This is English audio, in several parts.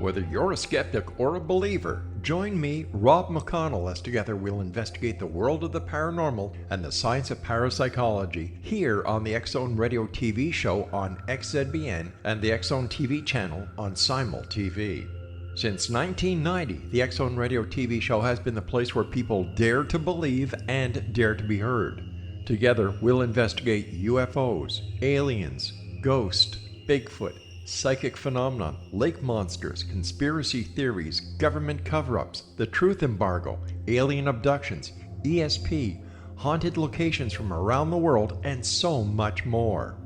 Whether you're a skeptic or a believer, join me, Rob McConnell, as together we'll investigate the world of the paranormal and the science of parapsychology here on the X-Zone Radio TV show on XZBN and the X-Zone TV channel on Simul TV. Since 1990, the X-Zone Radio TV show has been the place where people dare to believe and dare to be heard. Together, we'll investigate UFOs, aliens, ghosts, Bigfoot, psychic phenomena, lake monsters, conspiracy theories, government cover-ups, the truth embargo, alien abductions, ESP, haunted locations from around the world, and so much more.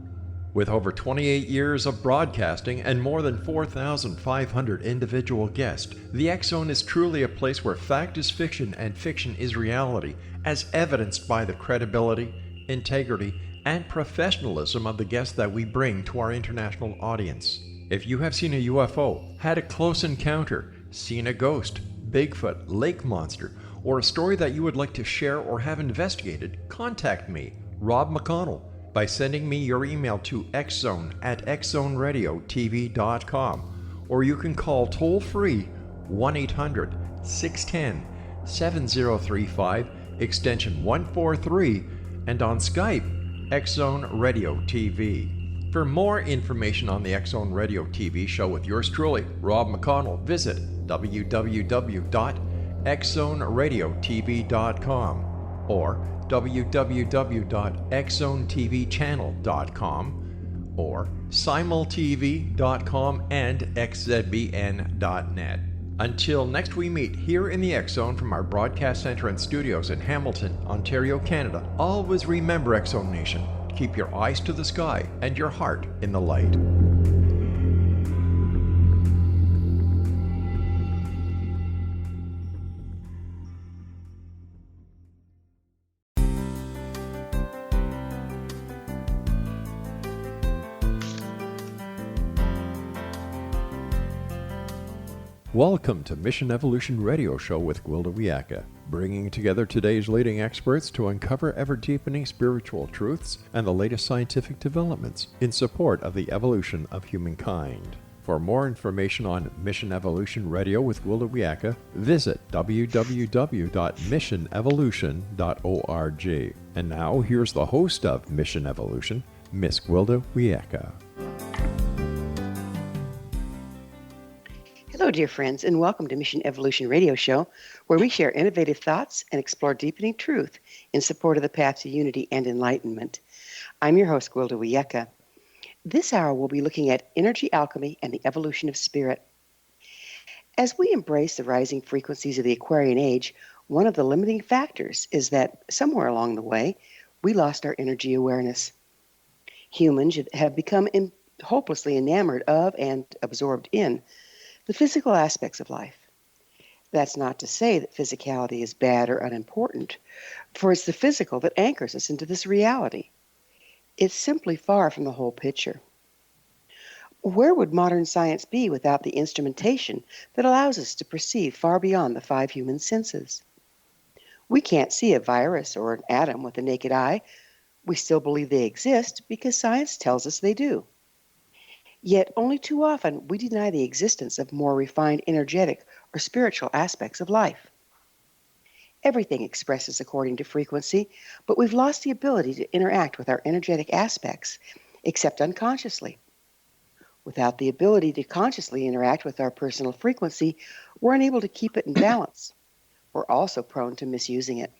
With over 28 years of broadcasting and more than 4,500 individual guests, the X-Zone is truly a place where fact is fiction and fiction is reality, as evidenced by the credibility, integrity, and professionalism of the guests that we bring to our international audience. If you have seen a UFO, had a close encounter, seen a ghost, Bigfoot, lake monster, or a story that you would like to share or have investigated, contact me, Rob McConnell, by sending me your email to xzone@xzoneradiotv.com, or you can call toll-free 1-800-610-7035, extension 143, and on Skype, X-Zone Radio TV. For more information on the X-Zone Radio TV show with yours truly, Rob McConnell, visit www.xzoneradiotv.com or www.xzonetvchannel.com or simultv.com and xzbn.net. Until next we meet here in the X-Zone from our broadcast center and studios in Hamilton, Ontario, Canada, always remember, X-Zone Nation, keep your eyes to the sky and your heart in the light. Welcome to Mission Evolution Radio Show with Gwilda Wiyaka, bringing together today's leading experts to uncover ever-deepening spiritual truths and the latest scientific developments in support of the evolution of humankind. For more information on Mission Evolution Radio with Gwilda Wiyaka, visit www.missionevolution.org. And now, here's the host of Mission Evolution, Miss Gwilda Wiyaka. Hello, dear friends, and welcome to Mission Evolution Radio Show, where we share innovative thoughts and explore deepening truth in support of the path to unity and enlightenment. I'm your host, Gwilda Wiyaka. This hour, we'll be looking at energy alchemy and the evolution of spirit. As we embrace the rising frequencies of the Aquarian Age, one of the limiting factors is that somewhere along the way, we lost our energy awareness. Humans have become hopelessly enamored of and absorbed in the physical aspects of life. That's not to say that physicality is bad or unimportant, for it's the physical that anchors us into this reality. It's simply far from the whole picture. Where would modern science be without the instrumentation that allows us to perceive far beyond the five human senses? We can't see a virus or an atom with the naked eye. We still believe they exist because science tells us they do. Yet only too often we deny the existence of more refined energetic or spiritual aspects of life. Everything expresses according to frequency, but we've lost the ability to interact with our energetic aspects, except unconsciously. Without the ability to consciously interact with our personal frequency, we're unable to keep it in balance. We're also prone to misusing it.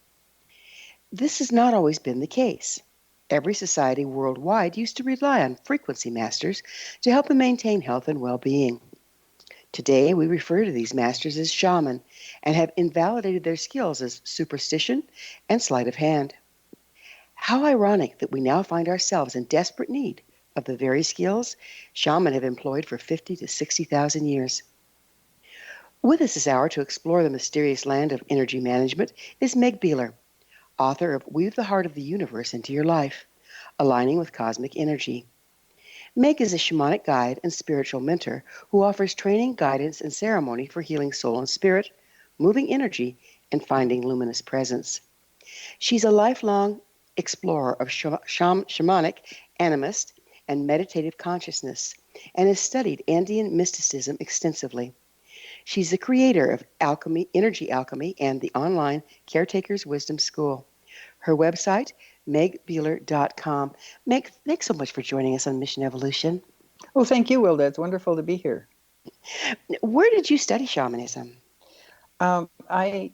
This has not always been the case. Every society worldwide used to rely on frequency masters to help them maintain health and well-being. Today, we refer to these masters as shaman and have invalidated their skills as superstition and sleight of hand. How ironic that we now find ourselves in desperate need of the very skills shamans have employed for 50 to 60,000 years. With us this hour to explore the mysterious land of energy management is Meg Beeler, author of Weave the Heart of the Universe into Your Life, Aligning with Cosmic Energy. Meg is a shamanic guide and spiritual mentor who offers training, guidance, and ceremony for healing soul and spirit, moving energy, and finding luminous presence. She's a lifelong explorer of shamanic, animist, and meditative consciousness, and has studied Andean mysticism extensively. She's the creator of Alchemy, Energy Alchemy, and the online Caretakers Wisdom School. Her website, megbeeler.com. Meg, thanks so much for joining us on Mission Evolution. Well, thank you, Wilda. It's wonderful to be here. Where did you study shamanism? I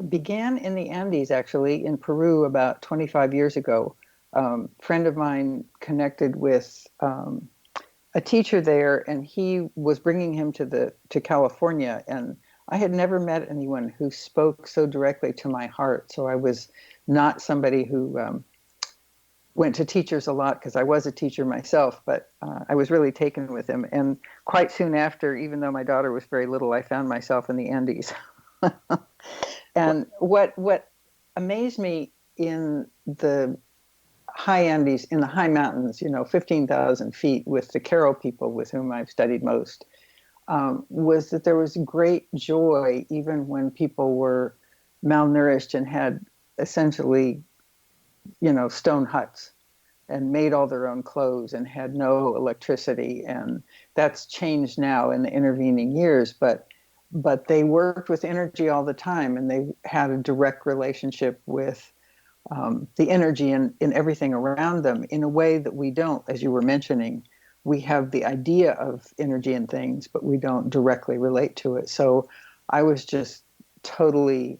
began in the Andes, actually, in Peru about 25 years ago. A friend of mine connected with a teacher there, and he was bringing him to California. And I had never met anyone who spoke so directly to my heart. So I was not somebody who went to teachers a lot, because I was a teacher myself, but I was really taken with him. And quite soon after, even though my daughter was very little, I found myself in the Andes. And what amazed me in the high Andes, in the high mountains, 15,000 feet, with the Q'ero people with whom I've studied most, was that there was great joy even when people were malnourished and had essentially, stone huts and made all their own clothes and had no electricity. And that's changed now in the intervening years, but they worked with energy all the time, and they had a direct relationship with the energy in everything around them in a way that we don't. As you were mentioning, we have the idea of energy in things, but we don't directly relate to it. So I was just totally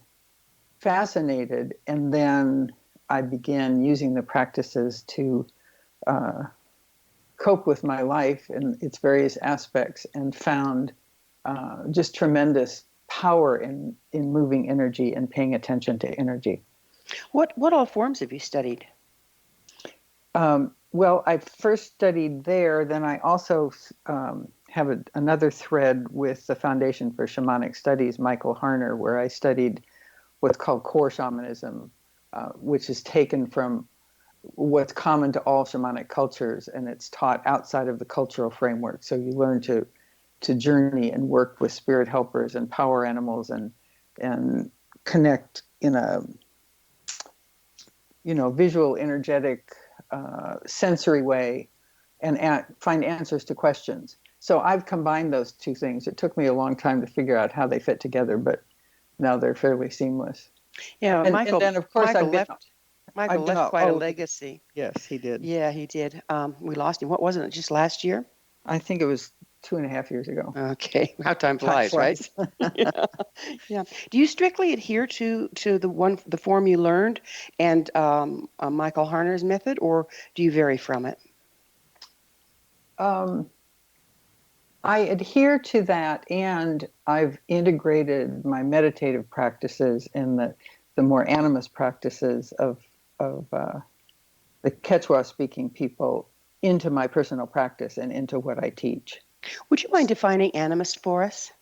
fascinated, and then I began using the practices to cope with my life in its various aspects, and found just tremendous power in moving energy and paying attention to energy. What all forms have you studied? Well, I first studied there. Then I also have another thread with the Foundation for Shamanic Studies, Michael Harner, where I studied what's called core shamanism, which is taken from what's common to all shamanic cultures, and it's taught outside of the cultural framework. So you learn to journey and work with spirit helpers and power animals, and connect in a visual, energetic, sensory way, and find answers to questions. So I've combined those two things. It took me a long time to figure out how they fit together, but now they're fairly seamless. Yeah, And Michael. then, of course, Michael left quite a legacy. Yes, he did. Yeah, he did. We lost him. What wasn't it? Just last year? I think it was 2.5 years ago. Okay, how time flies, right? Yeah. Yeah. Do you strictly adhere to the form you learned and Michael Harner's method, or do you vary from it? I adhere to that, and I've integrated my meditative practices and the more animist practices of the Quechua-speaking people into my personal practice and into what I teach. Would you mind defining animist for us?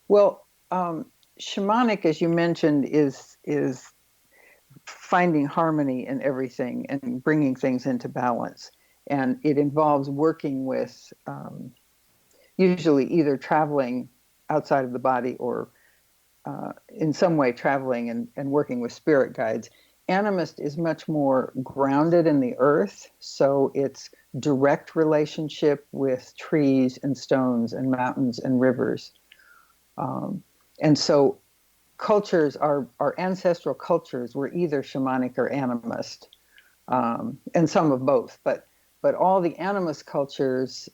Well, shamanic, as you mentioned, is finding harmony in everything and bringing things into balance. And it involves working with usually either traveling outside of the body or in some way traveling and working with spirit guides. Animist is much more grounded in the earth, so it's direct relationship with trees and stones and mountains and rivers. And so cultures, our ancestral cultures, were either shamanic or animist, and some of both. But all the animist cultures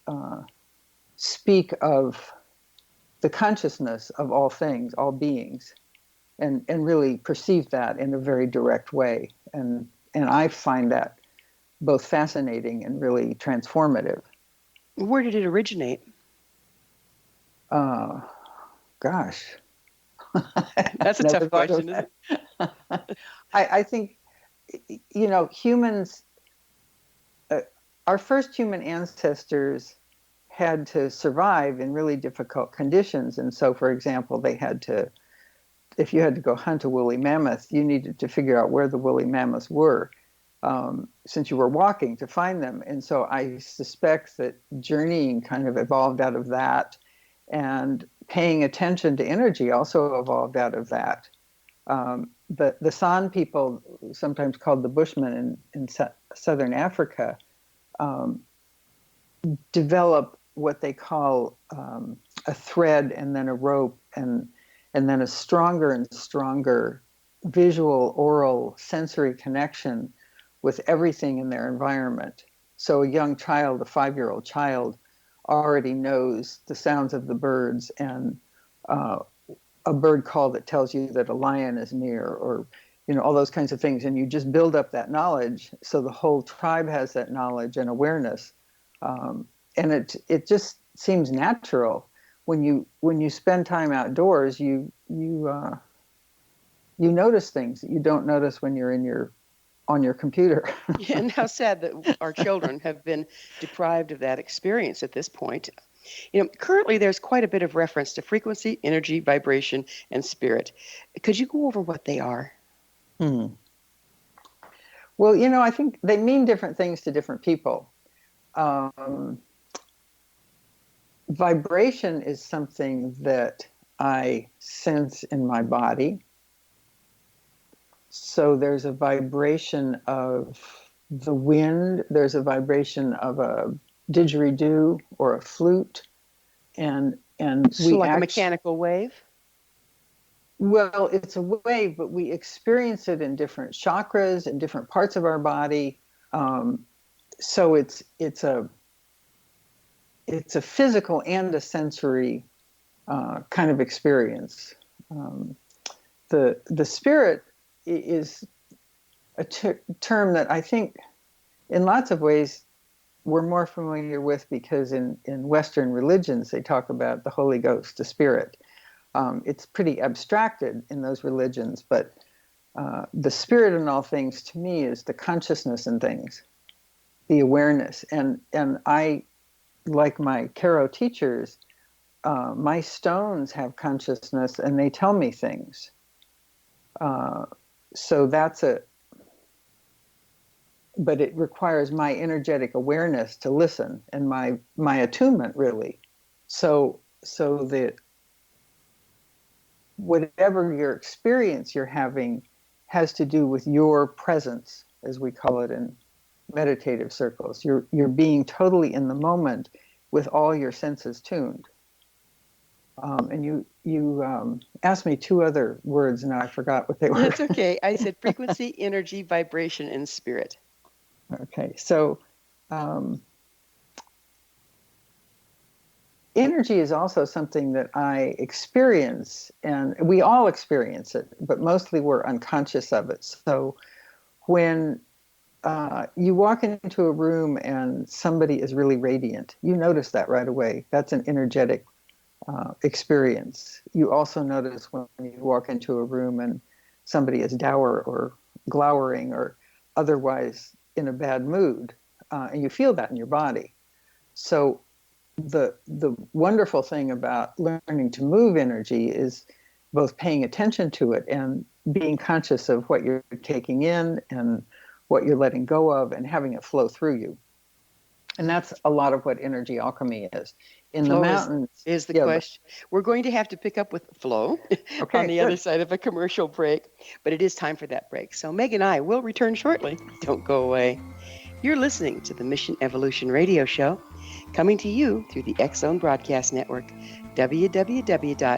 speak of the consciousness of all things, all beings, and really perceive that in a very direct way. And I find that both fascinating and really transformative. Where did it originate? Gosh. That's a tough question, isn't it? I think, humans, our first human ancestors had to survive in really difficult conditions. And so, for example, if you had to go hunt a woolly mammoth, you needed to figure out where the woolly mammoths were, since you were walking to find them. And so I suspect that journeying kind of evolved out of that, and paying attention to energy also evolved out of that. The San people, sometimes called the Bushmen in southern Africa, develop what they call a thread and then a rope and then a stronger and stronger visual, oral, sensory connection with everything in their environment. So a young child, a 5-year-old child, already knows the sounds of the birds and a bird call that tells you that a lion is near, or all those kinds of things. And you just build up that knowledge, so the whole tribe has that knowledge and awareness. And it just seems natural when you spend time outdoors. You notice things that you don't notice when you're on your computer. And how sad that our children have been deprived of that experience at this point. Currently there's quite a bit of reference to frequency, energy, vibration, and spirit. Could you go over what they are? Well, I think they mean different things to different people. Vibration is something that I sense in my body. So there's a vibration of the wind, there's a vibration of a didgeridoo or a flute, and so like a mechanical wave? Well, it's a wave, but we experience it in different chakras and different parts of our body. So it's a physical and a sensory kind of experience. The spirit is a term that I think in lots of ways we're more familiar with, because in Western religions they talk about the Holy Ghost, the spirit. It's pretty abstracted in those religions, but the spirit in all things to me is the consciousness in things, the awareness. And I, like my tarot teachers, my stones have consciousness and they tell me things. So but it requires my energetic awareness to listen, and my attunement, really. So that whatever your experience you're having has to do with your presence, as we call it in meditative circles. You're being totally in the moment with all your senses tuned. And you asked me 2 other words, and I forgot what they were. That's okay. I said frequency, energy, vibration, and spirit. Okay, so energy is also something that I experience, and we all experience it, but mostly we're unconscious of it. So when you walk into a room and somebody is really radiant, you notice that right away. That's an energetic experience. You also notice when you walk into a room and somebody is dour or glowering or otherwise in a bad mood, and you feel that in your body. So the wonderful thing about learning to move energy is both paying attention to it and being conscious of what you're taking in and what you're letting go of, and having it flow through you. And that's a lot of what energy alchemy is. In flow the mountains is the question. We're going to have to pick up with flow on the other side of a commercial break, but it is time for that break. So Meg and I will return shortly. Don't go away. You're listening to the Mission Evolution Radio Show, coming to you through the X-Zone Broadcast Network, www.xzbn.net.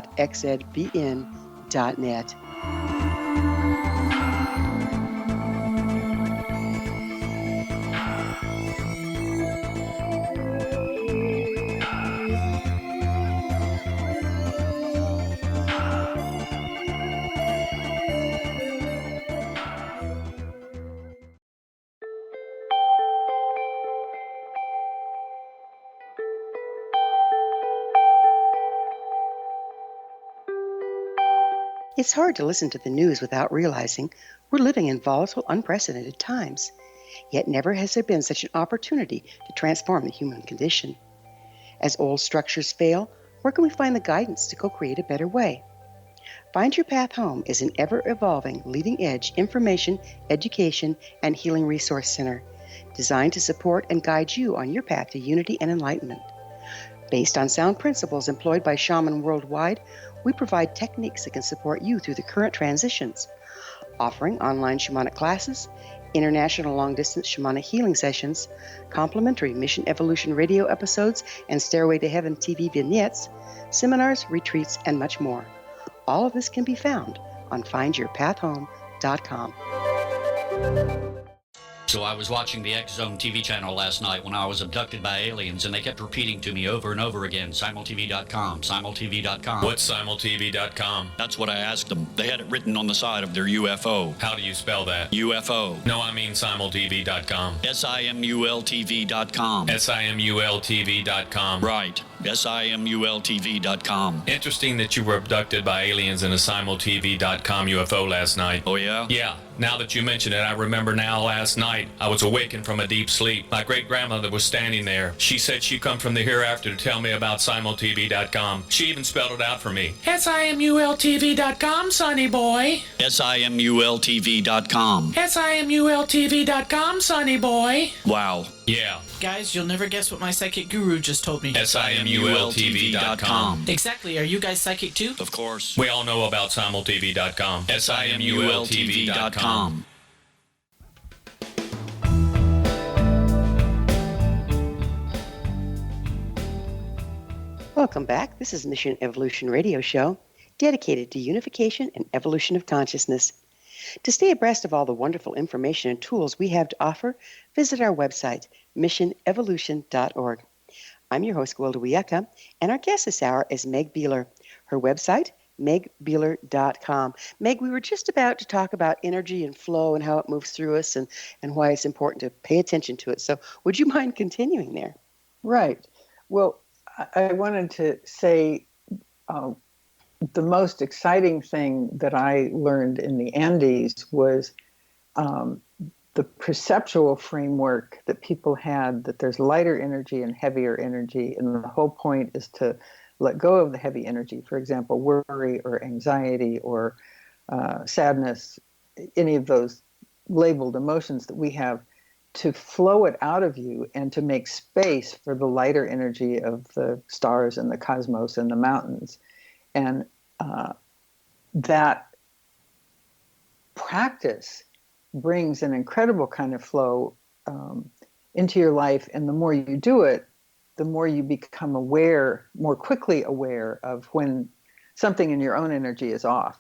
It's hard to listen to the news without realizing we're living in volatile, unprecedented times. Yet never has there been such an opportunity to transform the human condition. As old structures fail, where can we find the guidance to co-create a better way? Find Your Path Home is an ever-evolving, leading-edge information, education, and healing resource center designed to support and guide you on your path to unity and enlightenment. Based on sound principles employed by shamans worldwide, we provide techniques that can support you through the current transitions, offering online shamanic classes, international long-distance shamanic healing sessions, complimentary Mission Evolution radio episodes and Stairway to Heaven TV vignettes, seminars, retreats, and much more. All of this can be found on findyourpathhome.com. So I was watching the X Zone TV channel last night when I was abducted by aliens, and they kept repeating to me over and over again, simultv.com, simultv.com. What's simultv.com? That's what I asked them. They had it written on the side of their UFO. How do you spell that? UFO. No, I mean simultv.com. simultv.com. simultv.com. Right. simultv.com. Interesting that you were abducted by aliens in a simultv.com UFO last night. Oh, yeah? Yeah. Now that you mention it, I remember now last night I was awakened from a deep sleep. My great-grandmother was standing there. She said she'd come from the hereafter to tell me about simultv.com. She even spelled it out for me. simultv.com, sonny boy. simultv.com. simultv.com, sonny boy. Wow. Yeah. Guys, you'll never guess what my psychic guru just told me. simultv.com. Exactly. Are you guys psychic too? Of course. We all know about simultv.com. simultv.com. Welcome back. This is Mission Evolution Radio Show, dedicated to unification and evolution of consciousness. To stay abreast of all the wonderful information and tools we have to offer, visit our website, missionevolution.org. I'm your host, Gwilda Wiyaka, and our guest this hour is Meg Beeler. Her website, megbeeler.com. Meg, we were just about to talk about energy and flow and how it moves through us and why it's important to pay attention to it. So would you mind continuing there? Right. Well, I wanted to say the most exciting thing that I learned in the Andes was the perceptual framework that people had, that there's lighter energy and heavier energy, and the whole point is to let go of the heavy energy, for example, worry or anxiety or sadness, any of those labeled emotions that we have, to flow it out of you and to make space for the lighter energy of the stars and the cosmos and the mountains. And that practice brings an incredible kind of flow into your life. And the more you do it, the more you become aware, more quickly aware of when something in your own energy is off.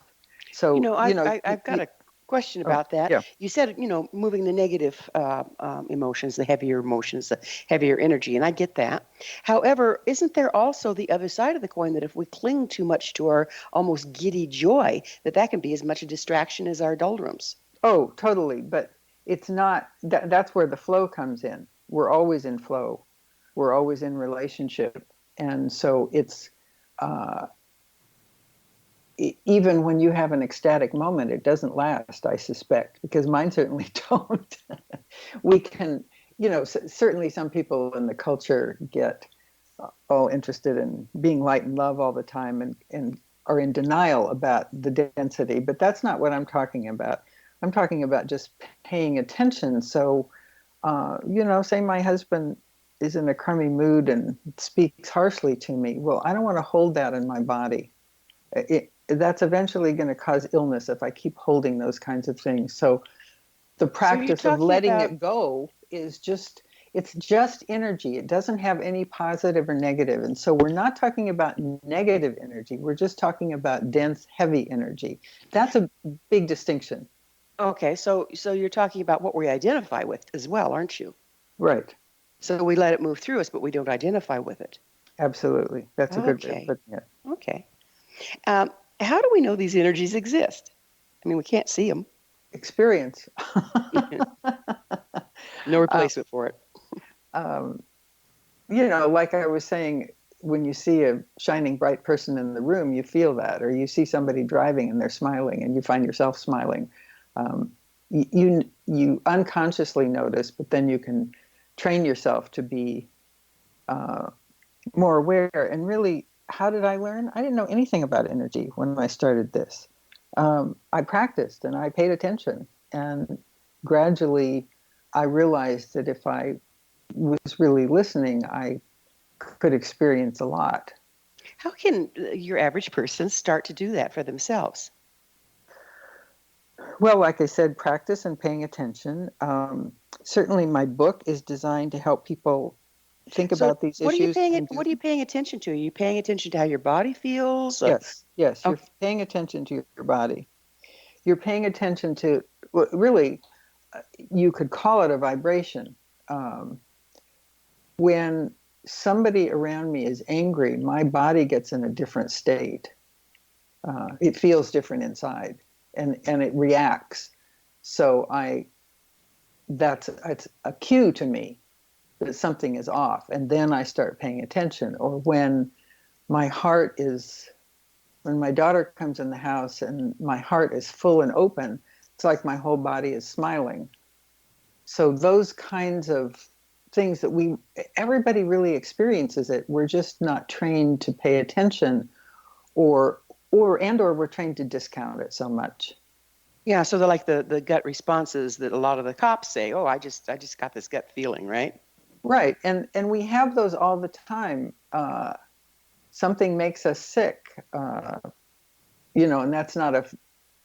So, I've got a question about that. Yeah. You said, moving the negative emotions, the heavier emotions, the heavier energy, and I get that. However, isn't there also the other side of the coin that if we cling too much to our almost giddy joy, that can be as much a distraction as our doldrums? Oh, totally. But it's not, that's where the flow comes in. We're always in flow. We're always in relationship. And so it's, even when you have an ecstatic moment, it doesn't last, I suspect, because mine certainly don't. We can, certainly some people in the culture get all interested in being light and love all the time and are in denial about the density, but that's not what I'm talking about. I'm talking about just paying attention. So, say my husband is in a crummy mood and speaks harshly to me. Well, I don't want to hold that in my body. That's eventually going to cause illness if I keep holding those kinds of things. So the practice of letting it go is it's just energy. It doesn't have any positive or negative. And so we're not talking about negative energy. We're just talking about dense, heavy energy. That's a big distinction. Okay, so you're talking about what we identify with as well, aren't you? Right. So we let it move through us, but we don't identify with it. Absolutely. That's a good way of putting it. Okay. How do we know these energies exist? I mean, we can't see them. Experience. No replacement for it. Like I was saying, when you see a shining bright person in the room, you feel that, or you see somebody driving and they're smiling and you find yourself smiling. You unconsciously notice, but then you can train yourself to be more aware. And really, how did I learn? I didn't know anything about energy when I started this. I practiced and I paid attention, and gradually I realized that if I was really listening, I could experience a lot. How can your average person start to do that for themselves? Well, like I said, practice and paying attention. Certainly, my book is designed to help people think So about these issues and do. what are you paying attention to? Are you paying attention to how your body feels? Yes, yes, Oh, you're paying attention to your body. You're paying attention to, well, really, you could call it a vibration. Um, when somebody around me is angry, my body gets in a different state. It feels different inside, and it reacts. So it's a cue to me that something is off, and then I start paying attention. Or when my daughter comes in the house and my heart is full and open, it's like my whole body is smiling. So those kinds of things that everybody really experiences it. We're just not trained to pay attention, or we're trained to discount it so much. yeah. So they're like the gut responses that a lot of the cops say, "Oh, I just got this gut feeling," right? Right, and we have those all the time. Something makes us sick, and that's not a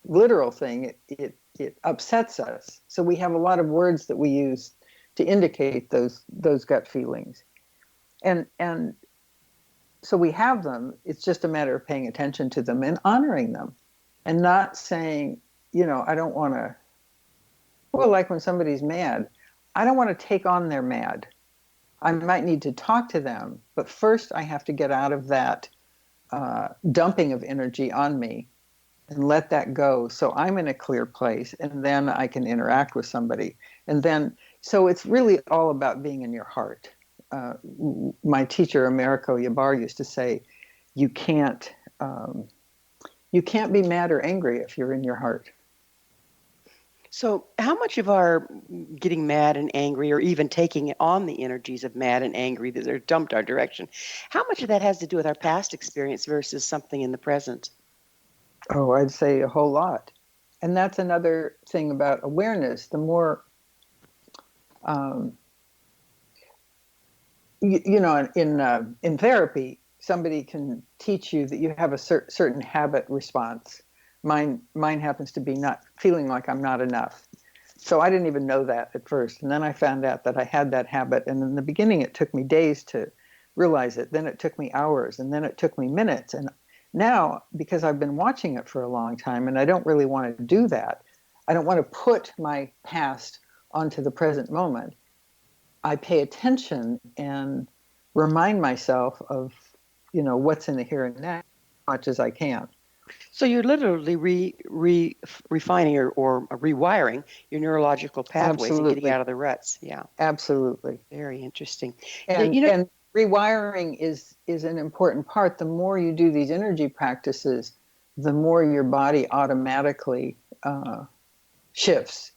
literal thing. It upsets us. So we have a lot of words that we use to indicate those gut feelings, and so we have them. It's just a matter of paying attention to them and honoring them, and not saying, I don't want to. Well, like when somebody's mad, I don't want to take on their mad. I might need to talk to them, but first I have to get out of that dumping of energy on me and let that go, so I'm in a clear place, and then I can interact with somebody. And then, so it's really all about being in your heart. My teacher, Americo Yabar, used to say, you can't be mad or angry if you're in your heart. So, how much of our getting mad and angry, or even taking on the energies of mad and angry that are dumped our direction, how much of that has to do with our past experience versus something in the present? Oh, I'd say a whole lot. And that's another thing about awareness. The more, in therapy, somebody can teach you that you have a certain habit response. Mine happens to be not feeling like I'm not enough. So I didn't even know that at first. And then I found out that I had that habit. And in the beginning, it took me days to realize it. Then it took me hours. And then it took me minutes. And now, because I've been watching it for a long time, and I don't really want to do that, I don't want to put my past onto the present moment. I pay attention and remind myself of, what's in the here and now as much as I can. So you're literally refining or rewiring your neurological pathways. Absolutely. And getting out of the ruts. Yeah. Absolutely. Very interesting. And rewiring is an important part. The more you do these energy practices, the more your body automatically shifts.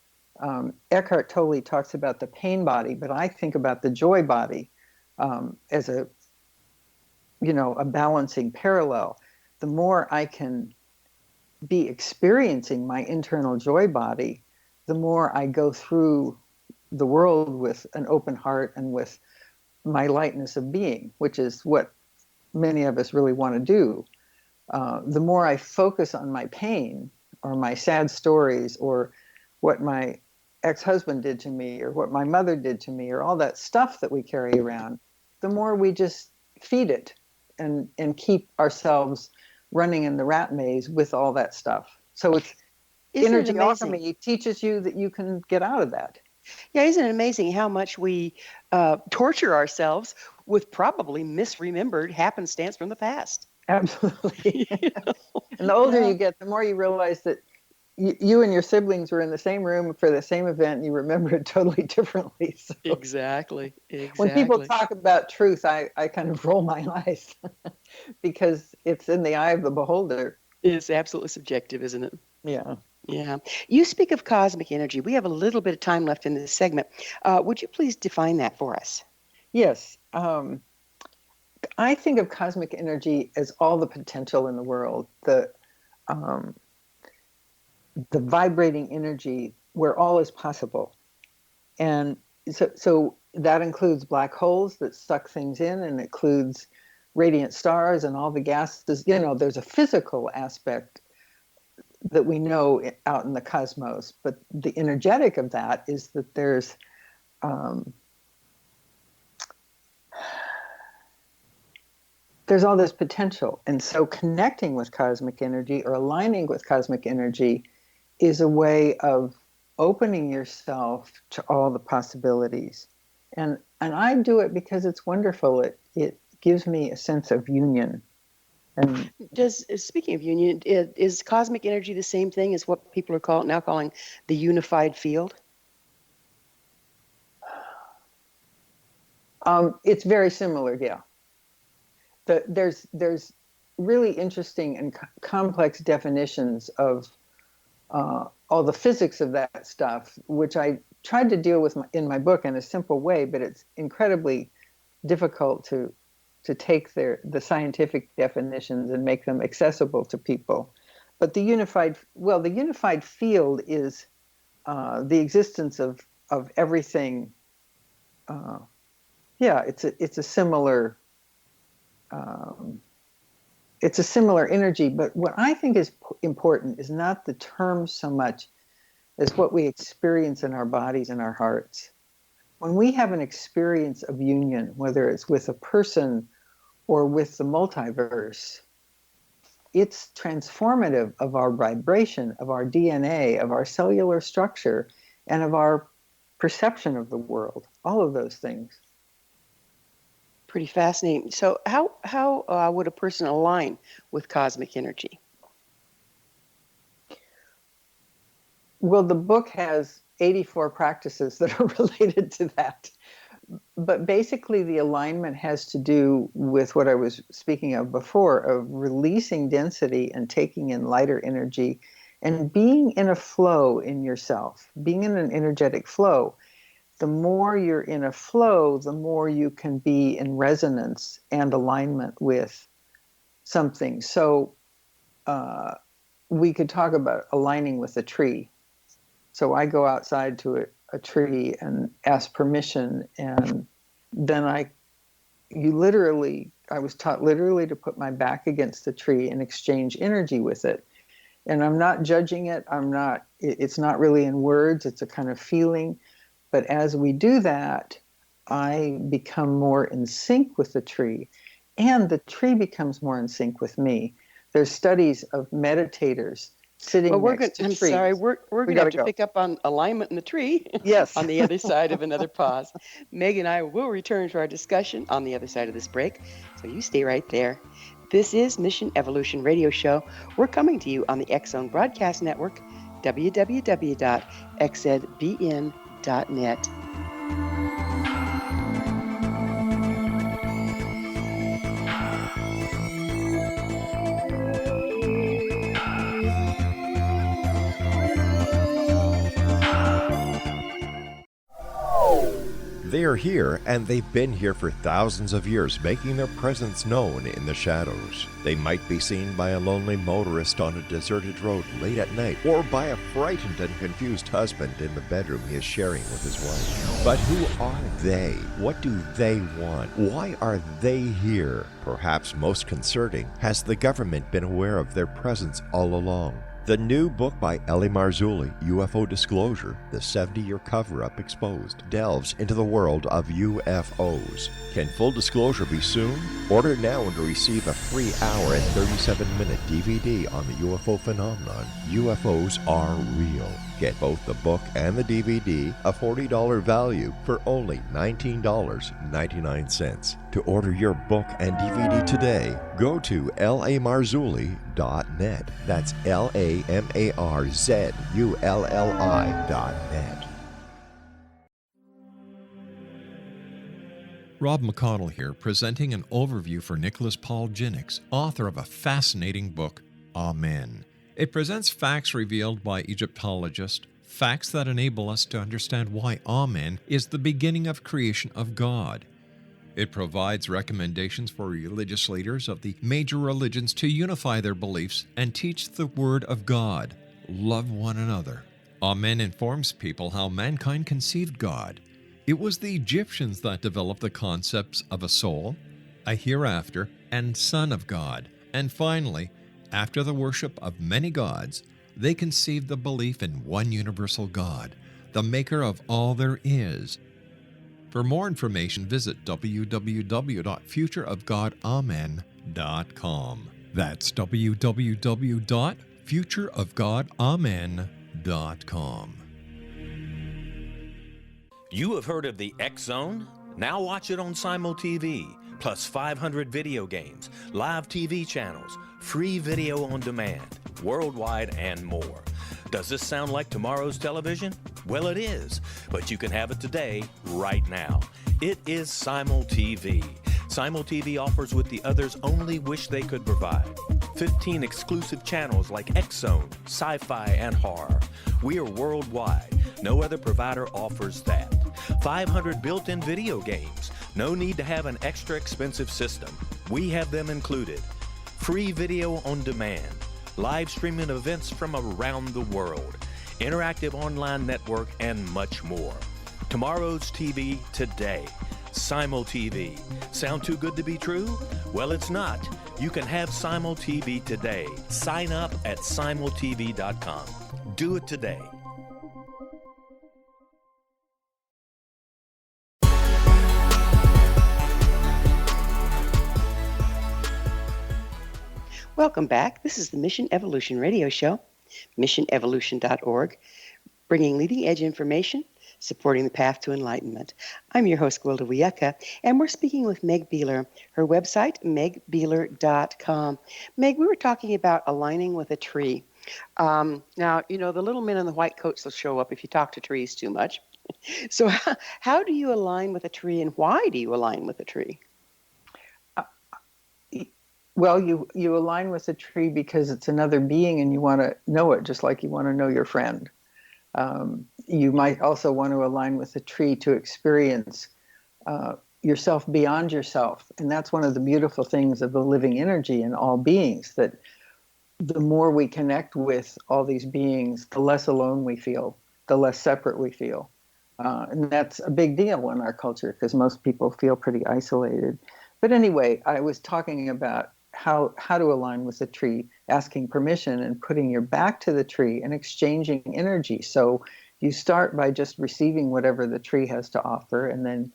Eckhart Tolle talks about the pain body, but I think about the joy body as a balancing parallel. The more I can be experiencing my internal joy body, the more I go through the world with an open heart and with my lightness of being, which is what many of us really want to do. The more I focus on my pain or my sad stories or what my ex-husband did to me or what my mother did to me or all that stuff that we carry around, the more we just feed it and keep ourselves running in the rat maze with all that stuff. So Energy Alchemy teaches you that you can get out of that. Yeah, isn't it amazing how much we torture ourselves with probably misremembered happenstance from the past? Absolutely. And the older you get, the more you realize that you and your siblings were in the same room for the same event and you remember it totally differently. So Exactly. when people talk about truth, I kind of roll my eyes because it's in the eye of the beholder. It's absolutely subjective, isn't it? Yeah. Yeah. You speak of cosmic energy. We have a little bit of time left in this segment. Would you please define that for us? Yes. I think of cosmic energy as all the potential in the world, the vibrating energy where all is possible. And so that includes black holes that suck things in, and it includes radiant stars and all the gases. There's a physical aspect that we know out in the cosmos. But the energetic of that is that there's all this potential. And so connecting with cosmic energy or aligning with cosmic energy is a way of opening yourself to all the possibilities. And I do it because it's wonderful. It gives me a sense of union. And Speaking of union, is cosmic energy the same thing as what people are now calling the unified field? It's very similar, yeah. There's really interesting and complex definitions of all the physics of that stuff, which I tried to deal with in my book in a simple way, but it's incredibly difficult to take the scientific definitions and make them accessible to people. But the unified field is the existence of everything. It's a similar energy. But what I think is important is not the terms so much as what we experience in our bodies and our hearts. When we have an experience of union, whether it's with a person or with the multiverse, it's transformative of our vibration, of our DNA, of our cellular structure, and of our perception of the world. All of those things. Pretty fascinating. So how would a person align with cosmic energy? Well, the book has 84 practices that are related to that. But basically, the alignment has to do with what I was speaking of before, of releasing density and taking in lighter energy and being in a flow in yourself, being in an energetic flow. The more you're in a flow, the more you can be in resonance and alignment with something. So we could talk about aligning with a tree. So I go outside to a tree and ask permission, and then I was taught literally to put my back against the tree and exchange energy with it. And I'm not judging it. It's not really in words. It's a kind of feeling. But as we do that, I become more in sync with the tree, and the tree becomes more in sync with me. There's studies of meditators sitting next to trees. I'm sorry, we're going to have to pick up on alignment in the tree. Yes. On the other side of another pause. Meg and I will return to our discussion on the other side of this break, so you stay right there. This is Mission Evolution Radio Show. We're coming to you on the X-Zone Broadcast Network, www.xzbn.net. They are here, and they've been here for thousands of years, making their presence known in the shadows. They might be seen by a lonely motorist on a deserted road late at night, or by a frightened and confused husband in the bedroom he is sharing with his wife. But who are they? What do they want? Why are they here? Perhaps most concerning, has the government been aware of their presence all along? The new book by Ellie Marzulli, UFO Disclosure, the 70-year cover-up exposed, delves into the world of UFOs. Can full disclosure be soon? Order now and receive a free hour and 37-minute DVD on the UFO phenomenon. UFOs are real. Get both the book and the DVD, a $40 value, for only $19.99. To order your book and DVD today, go to lamarzulli.net. That's LAMARZULLI.net. Rob McConnell here, presenting an overview for Nicholas Paul Jennings, author of a fascinating book, Amen. It presents facts revealed by Egyptologists, facts that enable us to understand why Amen is the beginning of creation of God. It provides recommendations for religious leaders of the major religions to unify their beliefs and teach the Word of God. Love one another. Amen informs people how mankind conceived God. It was the Egyptians that developed the concepts of a soul, a hereafter, and Son of God. And finally, after the worship of many gods, They conceived the belief in one universal God, the maker of all there is. For more information, visit www.futureofgodamen.com. That's www.futureofgodamen.com. You have heard of the X Zone? Now watch it on Simul TV, plus 500 video games, live TV channels, free video on demand, worldwide, and more. Does this sound like tomorrow's television? Well, it is, but you can have it today, right now. It is Simul TV. Simul TV offers what the others only wish they could provide. 15 exclusive channels like X Zone, sci-fi, and horror. We are worldwide. No other provider offers that. 500 built-in video games. No need to have an extra expensive system. We have them included. Free video on demand. Live streaming events from around the world. Interactive online network, and much more. Tomorrow's TV today. Simul TV. Sound too good to be true? Well, it's not. You can have Simul TV today. Sign up at simultv.com. Do it today. Welcome back. This is the Mission Evolution Radio Show, missionevolution.org, bringing leading-edge information, supporting the path to enlightenment. I'm your host, Gwilda Wiyaka, and we're speaking with Meg Beeler. Her website, megbeeler.com. Meg, we were talking about aligning with a tree. Now, you know, the little men in the white coats will show up if you talk to trees too much. So how do you align with a tree, and why do you align with a tree? Well, you align with a tree because it's another being and you want to know it, just like you want to know your friend. You might also want to align with a tree to experience yourself beyond yourself. And that's one of the beautiful things of the living energy in all beings, that the more we connect with all these beings, the less alone we feel, the less separate we feel. And that's a big deal in our culture because most people feel pretty isolated. But anyway, I was talking about how to align with the tree, asking permission and putting your back to the tree and exchanging energy. So you start by just receiving whatever the tree has to offer, and then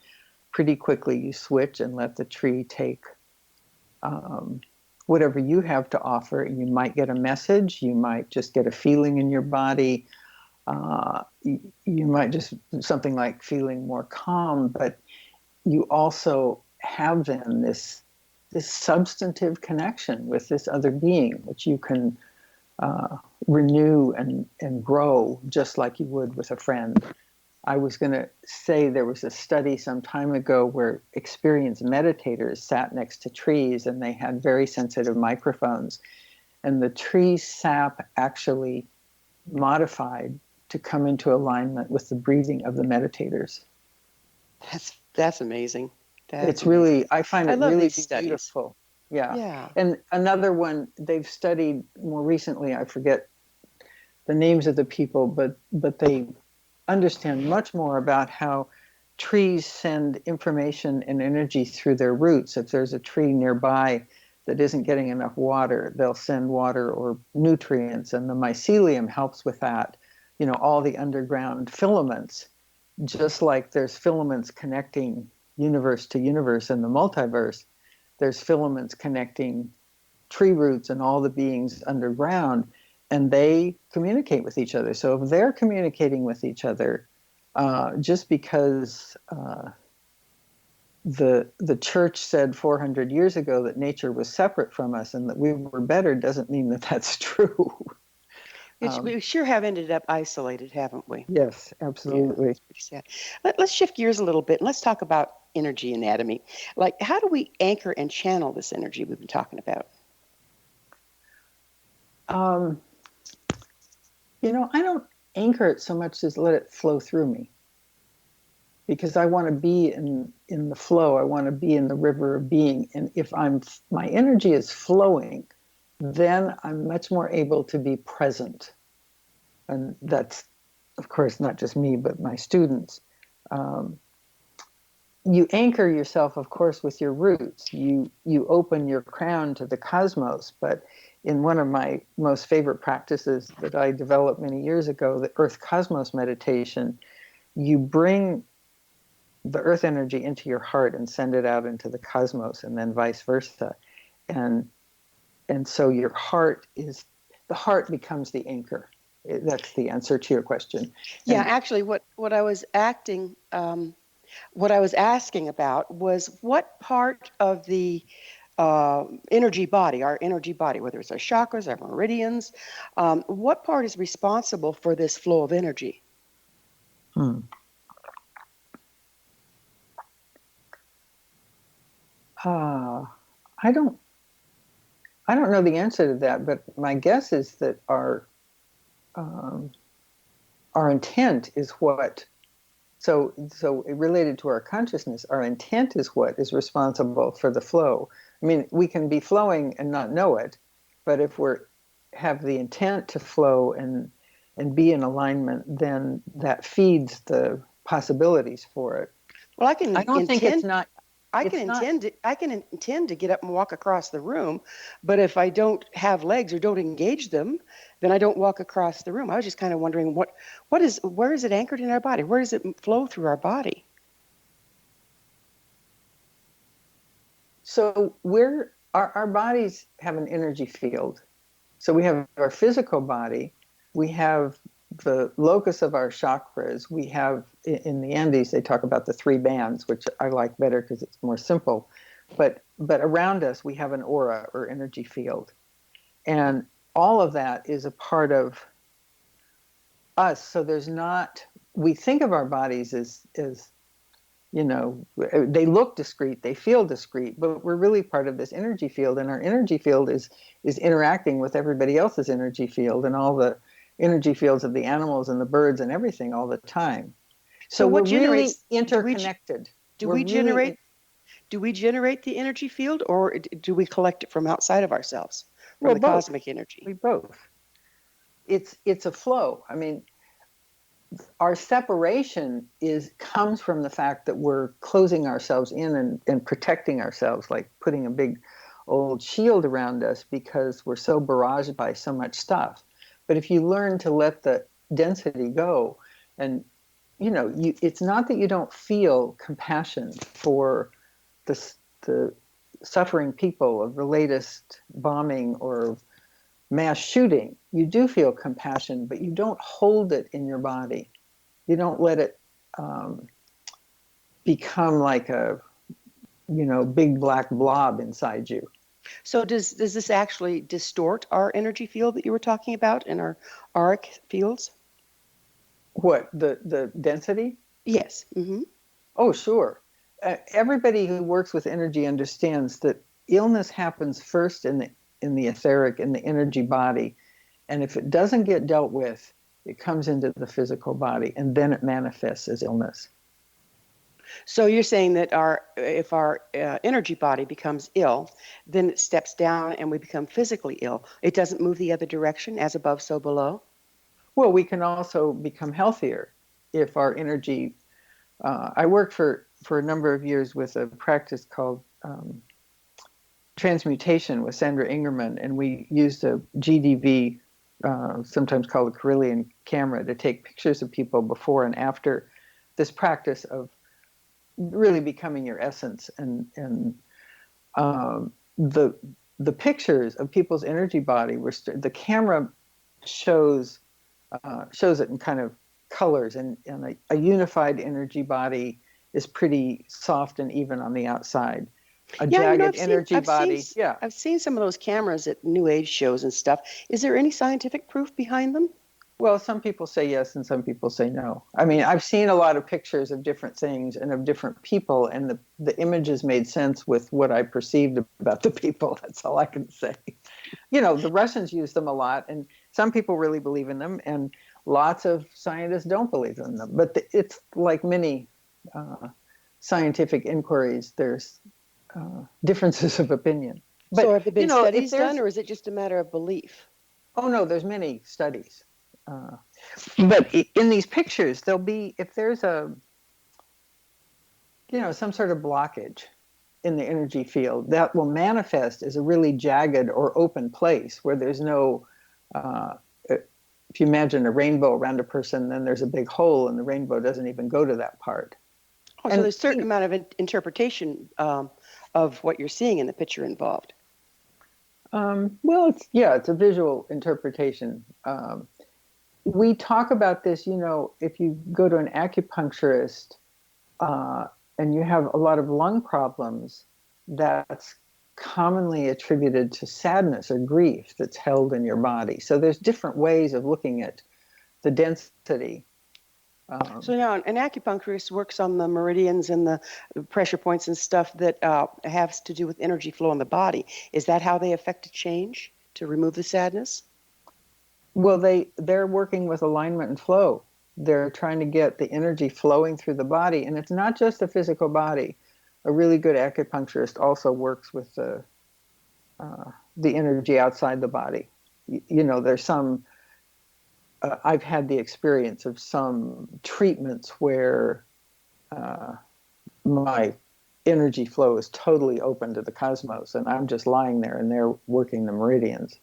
pretty quickly you switch and let the tree take whatever you have to offer. You might get a message, you might just get a feeling in your body, you might just something like feeling more calm, but you also have then this substantive connection with this other being, which you can renew and grow just like you would with a friend. I was going to say there was a study some time ago where experienced meditators sat next to trees and they had very sensitive microphones, and the tree sap actually modified to come into alignment with the breathing of the meditators. That's amazing. It's really, I find it really beautiful. Yeah. Yeah. And another one they've studied more recently, I forget the names of the people, but they understand much more about how trees send information and energy through their roots. If there's a tree nearby that isn't getting enough water, they'll send water or nutrients, and the mycelium helps with that. You know, all the underground filaments, just like there's filaments connecting universe to universe in the multiverse, there's filaments connecting tree roots and all the beings underground, and they communicate with each other. So if they're communicating with each other, just because the church said 400 years ago that nature was separate from us and that we were better, doesn't mean that that's true. We sure have ended up isolated, haven't we? Yes, absolutely. Yeah, it's pretty sad. Let's shift gears a little bit and let's talk about energy anatomy. Like, how do we anchor and channel this energy we've been talking about? You know, I don't anchor it so much as let it flow through me, because I want to be in the flow. I want to be in the river of being. And if my energy is flowing, then I'm much more able to be present. And that's, of course, not just me, but my students. you anchor yourself, of course, with your roots. You open your crown to the cosmos. But in one of my most favorite practices that I developed many years ago, the Earth Cosmos meditation, you bring the earth energy into your heart and send it out into the cosmos, and then vice versa. And so the heart becomes the anchor. That's the answer to your question. Yeah, actually, what I was asking about was what part of the energy body, our energy body, whether it's our chakras, our meridians, what part is responsible for this flow of energy? I don't know the answer to that, but my guess is that our intent is what. So related to our consciousness, our intent is what is responsible for the flow. I mean, we can be flowing and not know it, but if we have the intent to flow and be in alignment, then that feeds the possibilities for it. Well, I can intend to get up and walk across the room, but if I don't have legs or don't engage them, then I don't walk across the room. I was just kind of wondering where is it anchored in our body? Where does it flow through our body? So our bodies have an energy field. So we have our physical body, we have the locus of our chakras. We have, in the Andes, they talk about the 3 bands, which I like better because it's more simple. But around us, we have an aura or energy field. And all of that is a part of us. So we think of our bodies as they look discrete, they feel discrete, but we're really part of this energy field. And our energy field is interacting with everybody else's energy field and all the energy fields of the animals and the birds and everything all the time. So we're really interconnected. Do we generate the energy field, or do we collect it from outside of ourselves, from the cosmic energy? We both. It's a flow. I mean, our separation comes from the fact that we're closing ourselves in and protecting ourselves, like putting a big old shield around us because we're so barraged by so much stuff. But if you learn to let the density go, and it's not that you don't feel compassion for the suffering people of the latest bombing or mass shooting. You do feel compassion, but you don't hold it in your body. You don't let it become like a big black blob inside you. So does this actually distort our energy field that you were talking about in our auric fields? What, the density? Yes. Mm-hmm. Oh, sure. Everybody who works with energy understands that illness happens first in the etheric, in the energy body, and if it doesn't get dealt with, it comes into the physical body, and then it manifests as illness. So you're saying that if our energy body becomes ill, then it steps down and we become physically ill. It doesn't move the other direction, as above, so below? Well, we can also become healthier if our energy... I worked for a number of years with a practice called transmutation with Sandra Ingerman, and we used a GDV, sometimes called a Carillion camera, to take pictures of people before and after this practice of really becoming your essence. And the pictures of people's energy body the camera shows it in kind of colors, and a unified energy body is pretty soft and even on the outside. Jagged energy body. I've seen some of those cameras at New Age shows and stuff. Is there any scientific proof behind them? Well, some people say yes and some people say no. I mean, I've seen a lot of pictures of different things and of different people, and the images made sense with what I perceived about the people. That's all I can say. The Russians use them a lot, and some people really believe in them, and lots of scientists don't believe in them. But it's like many scientific inquiries. There's differences of opinion. But, so have there been studies done, or is it just a matter of belief? Oh, no, there's many studies. But in these pictures, there'll be, if there's some sort of blockage in the energy field that will manifest as a really jagged or open place where there's no, if you imagine a rainbow around a person, then there's a big hole and the rainbow doesn't even go to that part. Oh, so there's a certain amount of interpretation of what you're seeing in the picture involved. Well, it's a visual interpretation. We talk about this, if you go to an acupuncturist and you have a lot of lung problems, that's commonly attributed to sadness or grief that's held in your body. So there's different ways of looking at the density. So now an acupuncturist works on the meridians and the pressure points and stuff that has to do with energy flow in the body. Is that how they affect a change to remove the sadness? Well, they're working with alignment and flow. They're trying to get the energy flowing through the body. And it's not just the physical body. A really good acupuncturist also works with the energy outside the body. There's some... I've had the experience of some treatments where my energy flow is totally open to the cosmos, and I'm just lying there, and they're working the meridians.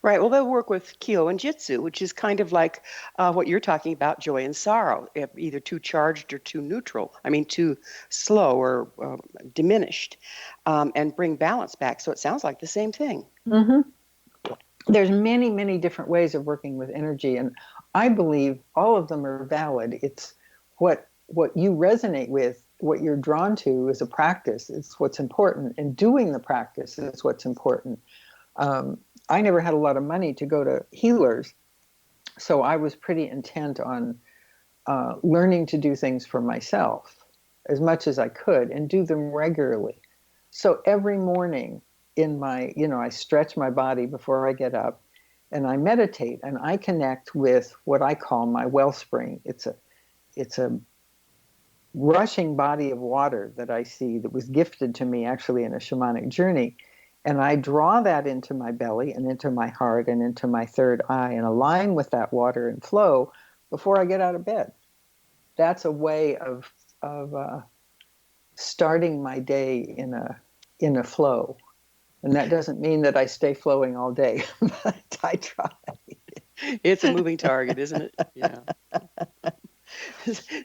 Right. Well, they'll work with Kyo and Jitsu, which is kind of like what you're talking about, joy and sorrow, either too charged or too neutral. Too slow or diminished, and bring balance back. So it sounds like the same thing. Mm-hmm. There's many, many different ways of working with energy, and I believe all of them are valid. It's what you resonate with, what you're drawn to is a practice. It's what's important, and doing the practice is what's important. I never had a lot of money to go to healers, so I was pretty intent on learning to do things for myself as much as I could and do them regularly. So every morning, I stretch my body before I get up, and I meditate, and I connect with what I call my wellspring. It's a rushing body of water that I see that was gifted to me actually in a shamanic journey, and I draw that into my belly and into my heart and into my third eye and align with that water and flow before I get out of bed. That's a way of starting my day in a flow. And that doesn't mean that I stay flowing all day, but I try. It's a moving target, isn't it? Yeah.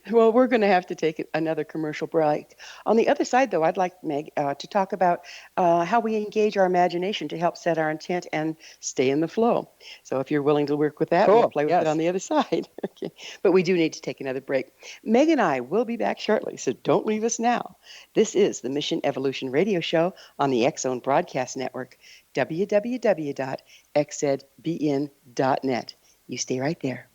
Well, we're going to have to take another commercial break. On the other side, though, I'd like, Meg, to talk about how we engage our imagination to help set our intent and stay in the flow. So if you're willing to work with that, we'll play with it on the other side. Okay. But we do need to take another break. Meg and I will be back shortly, so don't leave us now. This is the Mission Evolution Radio Show on the X-Zone Broadcast Network, www.xzbn.net. You stay right there.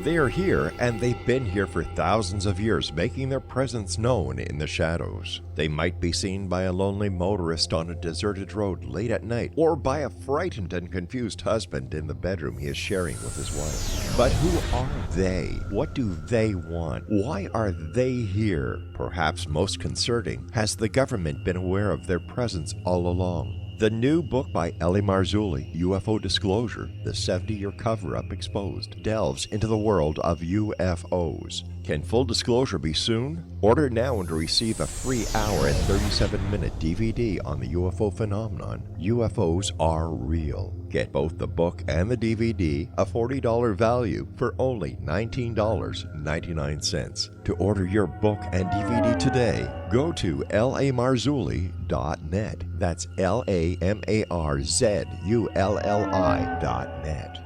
They are here, and they've been here for thousands of years, making their presence known in the shadows. They might be seen by a lonely motorist on a deserted road late at night, or by a frightened and confused husband in the bedroom he is sharing with his wife. But who are they? What do they want? Why are they here? Perhaps most concerning, has the government been aware of their presence all along? The new book by Ellie Marzulli, UFO Disclosure, the 70-year cover-up exposed, delves into the world of UFOs. Can full disclosure be soon? Order now and receive a free hour and 37-minute DVD on the UFO phenomenon. UFOs are real. Get both the book and the DVD, a $40 value, for only $19.99. To order your book and DVD today, go to lamarzulli.net. That's LAMARZULLI.net.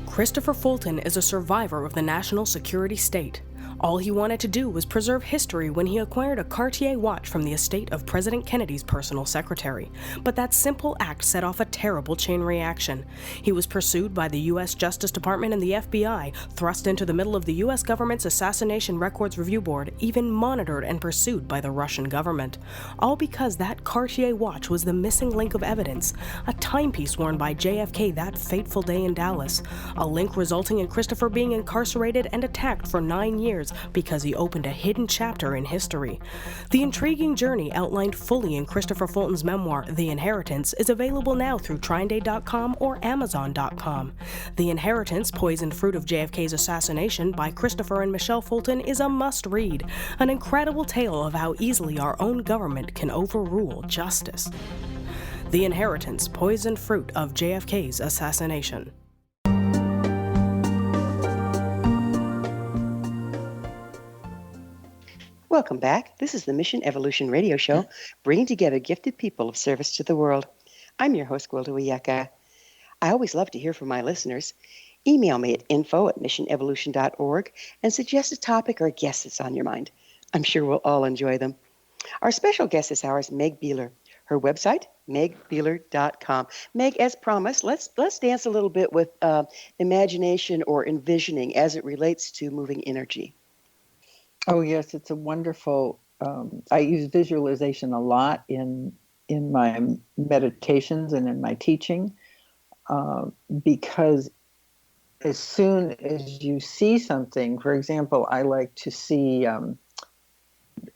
Christopher Fulton is a survivor of the national security state. All he wanted to do was preserve history when he acquired a Cartier watch from the estate of President Kennedy's personal secretary. But that simple act set off a terrible chain reaction. He was pursued by the U.S. Justice Department and the FBI, thrust into the middle of the U.S. government's Assassination Records Review Board, even monitored and pursued by the Russian government. All because that Cartier watch was the missing link of evidence, a timepiece worn by JFK that fateful day in Dallas, a link resulting in Christopher being incarcerated and attacked for 9 years because he opened a hidden chapter in history. The intriguing journey outlined fully in Christopher Fulton's memoir, The Inheritance, is available now through TrineDay.com or Amazon.com. The Inheritance, Poisoned Fruit of JFK's Assassination by Christopher and Michelle Fulton is a must-read, an incredible tale of how easily our own government can overrule justice. The Inheritance, Poisoned Fruit of JFK's Assassination. Welcome back. This is the Mission Evolution Radio Show, bringing together gifted people of service to the world. I'm your host, Gwilda Wiyaka. I always love to hear from my listeners. Email me at info@missionevolution.org and suggest a topic or a guest that's on your mind. I'm sure we'll all enjoy them. Our special guest this hour is Meg Beeler. Her website, megbeeler.com. Meg, as promised, let's dance a little bit with imagination or envisioning as it relates to moving energy. Oh, yes, it's a wonderful, I use visualization a lot in my meditations and in my teaching, because as soon as you see something, for example, I like to see, I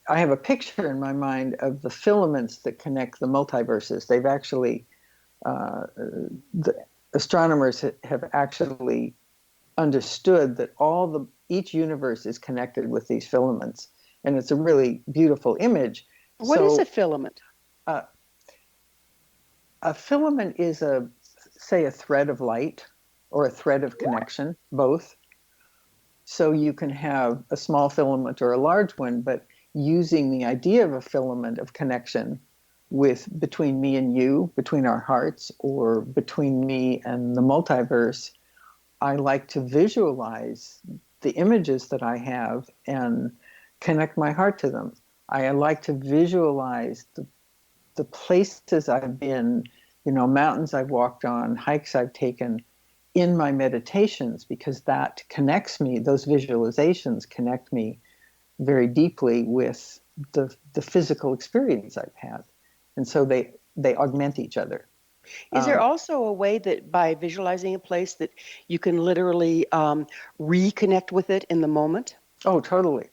have a picture in my mind of the filaments that connect the multiverses. They've actually, the astronomers have actually understood that each universe is connected with these filaments, and it's a really beautiful image. What is a filament? A filament is say a thread of light or a thread of connection, both. So you can have a small filament or a large one, but using the idea of a filament of connection between me and you, between our hearts, or between me and the multiverse, I like to visualize the images that I have and connect my heart to them. I like to visualize the places I've been, mountains I've walked on, hikes I've taken in my meditations, because that connects me, those visualizations connect me very deeply with the physical experience I've had. And so they augment each other. Is there also a way that by visualizing a place that you can literally reconnect with it in the moment? Oh, totally.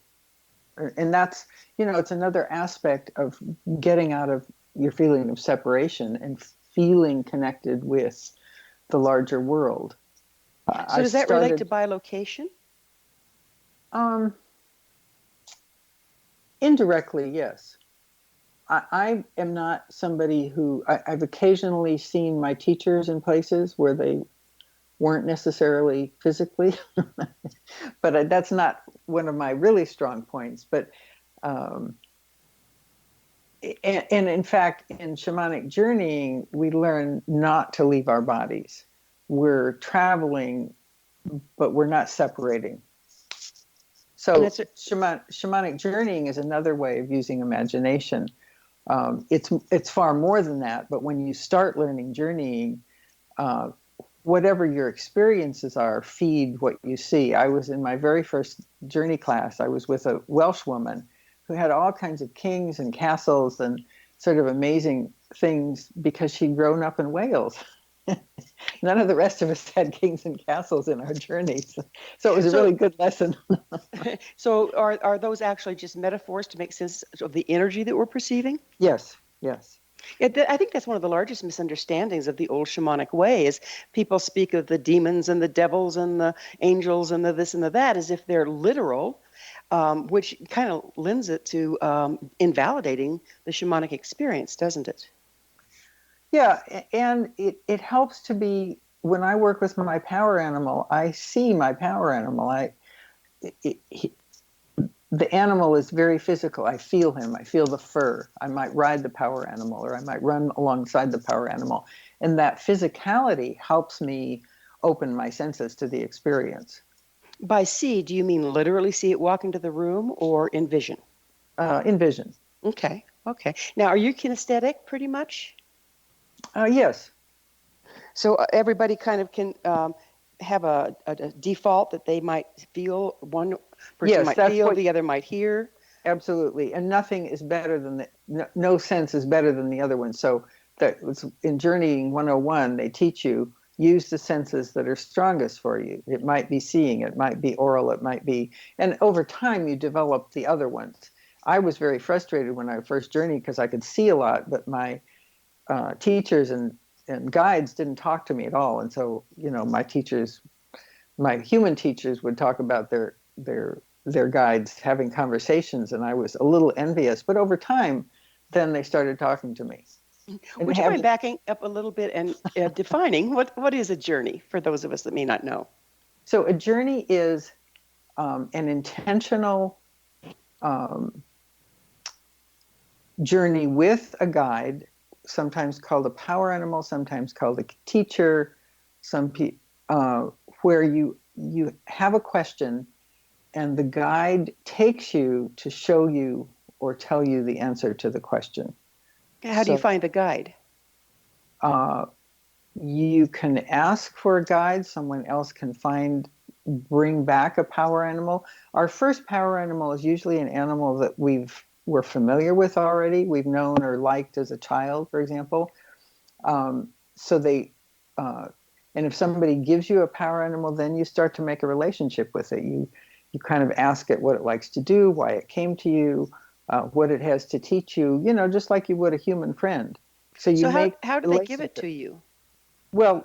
And that's, it's another aspect of getting out of your feeling of separation and feeling connected with the larger world. So does that relate to bilocation? Indirectly, yes. I am not somebody who, I've occasionally seen my teachers in places where they weren't necessarily physically, but that's not one of my really strong points. But, and in fact, in shamanic journeying, we learn not to leave our bodies. We're traveling, but we're not separating. So shamanic journeying is another way of using imagination. It's far more than that, but when you start learning journeying, whatever your experiences are, feed what you see. I was in my very first journey class, I was with a Welsh woman who had all kinds of kings and castles and sort of amazing things because she'd grown up in Wales. None of the rest of us had kings and castles in our journeys. So it was a really good lesson. So are those actually just metaphors to make sense of the energy that we're perceiving? Yes, yes. I think that's one of the largest misunderstandings of the old shamanic way is people speak of the demons and the devils and the angels and the this and the that as if they're literal, which kind of lends it to invalidating the shamanic experience, doesn't it? Yeah, and it helps to be, when I work with my power animal, I see my power animal. The animal is very physical. I feel him. I feel the fur. I might ride the power animal, or I might run alongside the power animal. And that physicality helps me open my senses to the experience. By see, do you mean literally see it walk into the room or in vision? In vision. Okay. Okay. Now, are you kinesthetic pretty much? Yes. So everybody kind of can have a default that they might feel. One person Yes, might that's feel, what- the other might hear. Absolutely. And nothing is better than no sense is better than the other one. So that was in Journeying 101, they teach you use the senses that are strongest for you. It might be seeing, it might be oral, it might be, and over time you develop the other ones. I was very frustrated when I first journeyed because I could see a lot, but my teachers and guides didn't talk to me at all. And so, my human teachers would talk about their guides having conversations, and I was a little envious. But over time, then they started talking to me. Would you mind backing up a little bit and defining what is a journey for those of us that may not know? So a journey is an intentional journey with a guide, sometimes called a power animal, sometimes called a teacher, where you have a question and the guide takes you to show you or tell you the answer to the question. How do you find the guide? You can ask for a guide. Someone else can bring back a power animal. Our first power animal is usually an animal that we're familiar with already. We've known or liked as a child, for example. And if somebody gives you a power animal, then you start to make a relationship with it. You kind of ask it what it likes to do, why it came to you, what it has to teach you, just like you would a human friend. So how do they give it to you? Well,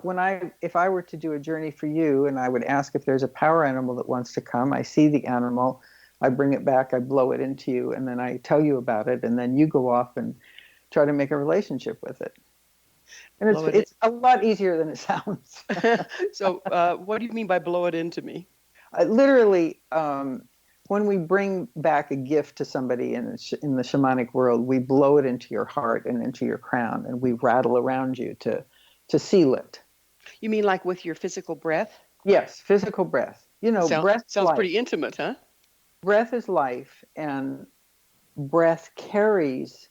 if I were to do a journey for you and I would ask if there's a power animal that wants to come, I see the animal, I bring it back, I blow it into you, and then I tell you about it, and then you go off and try to make a relationship with it. And it's a lot easier than it sounds. So what do you mean by blow it into me? Literally, when we bring back a gift to somebody in the shamanic world, we blow it into your heart and into your crown, and we rattle around you to seal it. You mean like with your physical breath? Yes, physical breath. Breath sounds pretty intimate, huh? Breath is life, and breath carries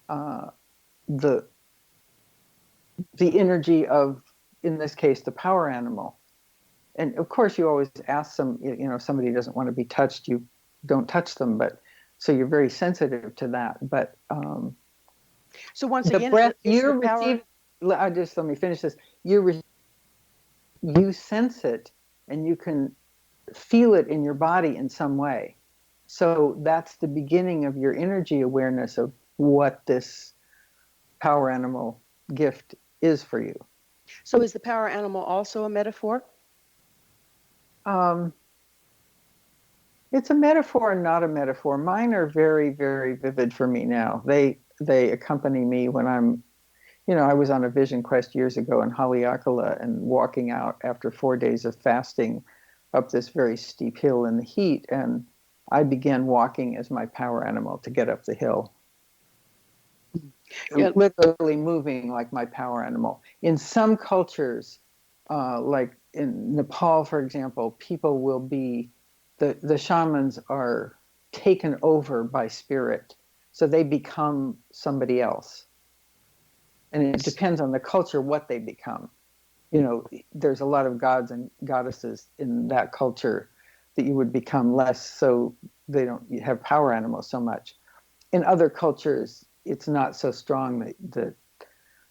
the energy of, in this case, the power animal. And of course, you always ask somebody doesn't want to be touched, you don't touch them, so you're very sensitive to that. But so once the again, breath you receive. Let me finish this. You sense it, and you can feel it in your body in some way. So that's the beginning of your energy awareness of what this power animal gift is for you. So is the power animal also a metaphor? It's a metaphor and not a metaphor. Mine are very, very vivid for me now. They accompany me when I was on a vision quest years ago in Haleakala and walking out after 4 days of fasting up this very steep hill in the heat, and I began walking as my power animal to get up the hill. Yeah. Literally moving like my power animal. In some cultures, like in Nepal, for example, people will be, the shamans are taken over by spirit. So they become somebody else. And it depends on the culture what they become. There's a lot of gods and goddesses in that culture that you would become less, so they don't have power animals so much. In other cultures, it's not so strong that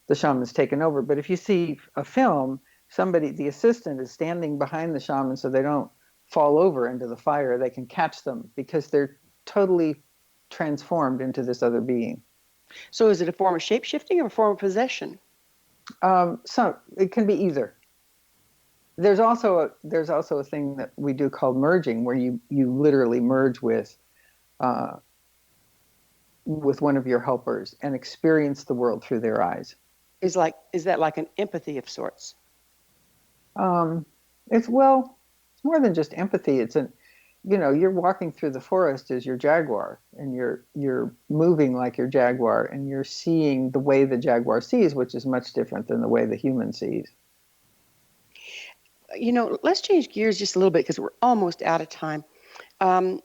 the shaman's taken over. But if you see a film, the assistant is standing behind the shaman so they don't fall over into the fire. They can catch them because they're totally transformed into this other being. So is it a form of shape-shifting or a form of possession? So it can be either. There's also a thing that we do called merging, where you literally merge with one of your helpers and experience the world through their eyes. Is that like an empathy of sorts? It's more than just empathy. It's you're walking through the forest as your jaguar, and you're moving like your jaguar, and you're seeing the way the jaguar sees, which is much different than the way the human sees. let's change gears just a little bit because we're almost out of time. What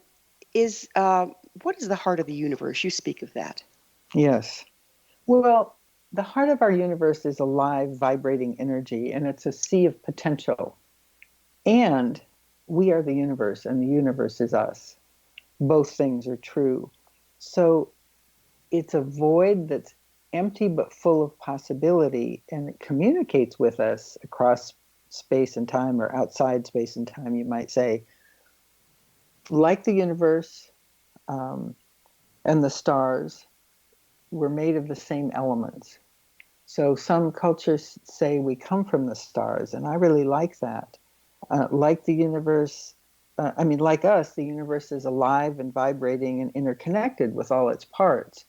is the heart of the universe? You speak of that. Yes. Well, the heart of our universe is a live, vibrating energy, and it's a sea of potential. And we are the universe, and the universe is us. Both things are true. So it's a void that's empty but full of possibility, and it communicates with us across space and time, or outside space and time, you might say. Like the universe and the stars, we're made of the same elements. So some cultures say we come from the stars, and I really like that. Like the universe, like us, the universe is alive and vibrating and interconnected with all its parts.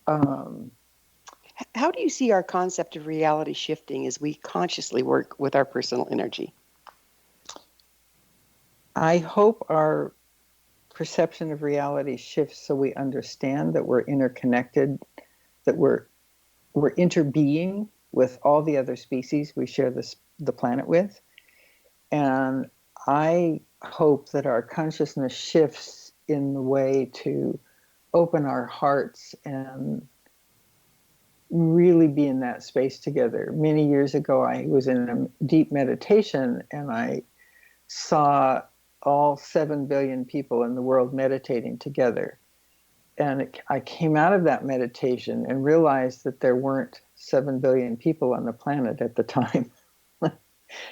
How do you see our concept of reality shifting as we consciously work with our personal energy? I hope our perception of reality shifts so we understand that we're interconnected, that we're interbeing with all the other species we share the planet with. And I hope that our consciousness shifts in the way to open our hearts and really be in that space together. Many years ago, I was in a deep meditation, and I saw all 7 billion people in the world meditating together. And I came out of that meditation and realized that there weren't 7 billion people on the planet at the time.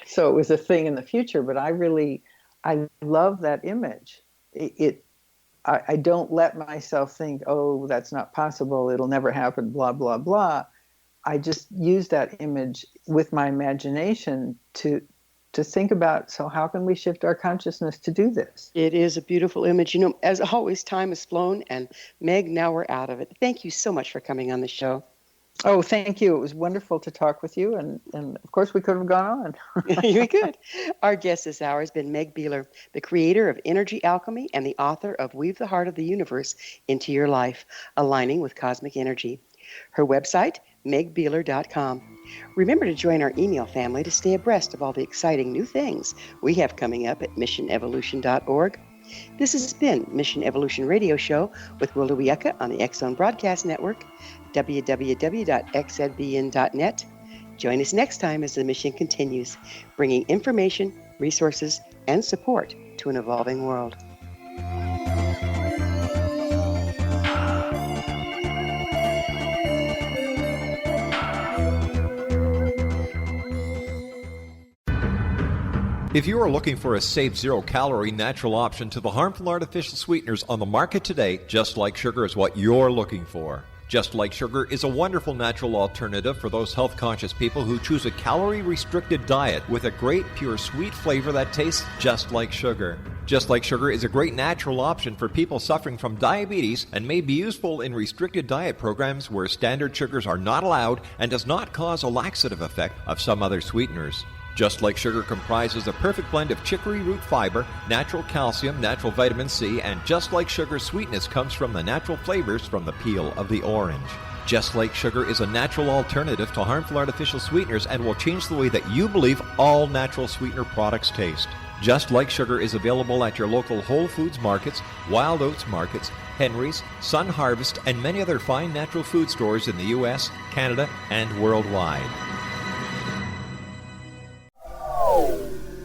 So it was a thing in the future, but I love that image. I don't let myself think, oh, that's not possible, it'll never happen, blah, blah, blah. I just use that image with my imagination to think about, so how can we shift our consciousness to do this? It is a beautiful image. As always, time has flown, and Meg, now we're out of it. Thank you so much for coming on the show. Oh, thank you. It was wonderful to talk with you, and of course we could have gone on. You could. Our guest this hour has been Meg Beeler, the creator of Energy Alchemy and the author of Weave the Heart of the Universe into Your Life, Aligning with Cosmic Energy. Her website, megbeeler.com. Remember to join our email family to stay abreast of all the exciting new things we have coming up at missionevolution.org. This has been Mission Evolution Radio Show with Gwilda Wiyaka on the X-Zone Broadcast Network, www.xzbn.net. Join us next time as the mission continues, bringing information, resources, and support to an evolving world. If you are looking for a safe, zero-calorie natural option to the harmful artificial sweeteners on the market today, Just Like Sugar is what you're looking for. Just Like Sugar is a wonderful natural alternative for those health-conscious people who choose a calorie-restricted diet with a great, pure, sweet flavor that tastes just like sugar. Just Like Sugar is a great natural option for people suffering from diabetes and may be useful in restricted diet programs where standard sugars are not allowed and does not cause a laxative effect of some other sweeteners. Just Like Sugar comprises a perfect blend of chicory root fiber, natural calcium, natural vitamin C, and Just Like Sugar's sweetness comes from the natural flavors from the peel of the orange. Just Like Sugar is a natural alternative to harmful artificial sweeteners and will change the way that you believe all natural sweetener products taste. Just Like Sugar is available at your local Whole Foods markets, Wild Oats markets, Henry's, Sun Harvest, and many other fine natural food stores in the U.S., Canada, and worldwide.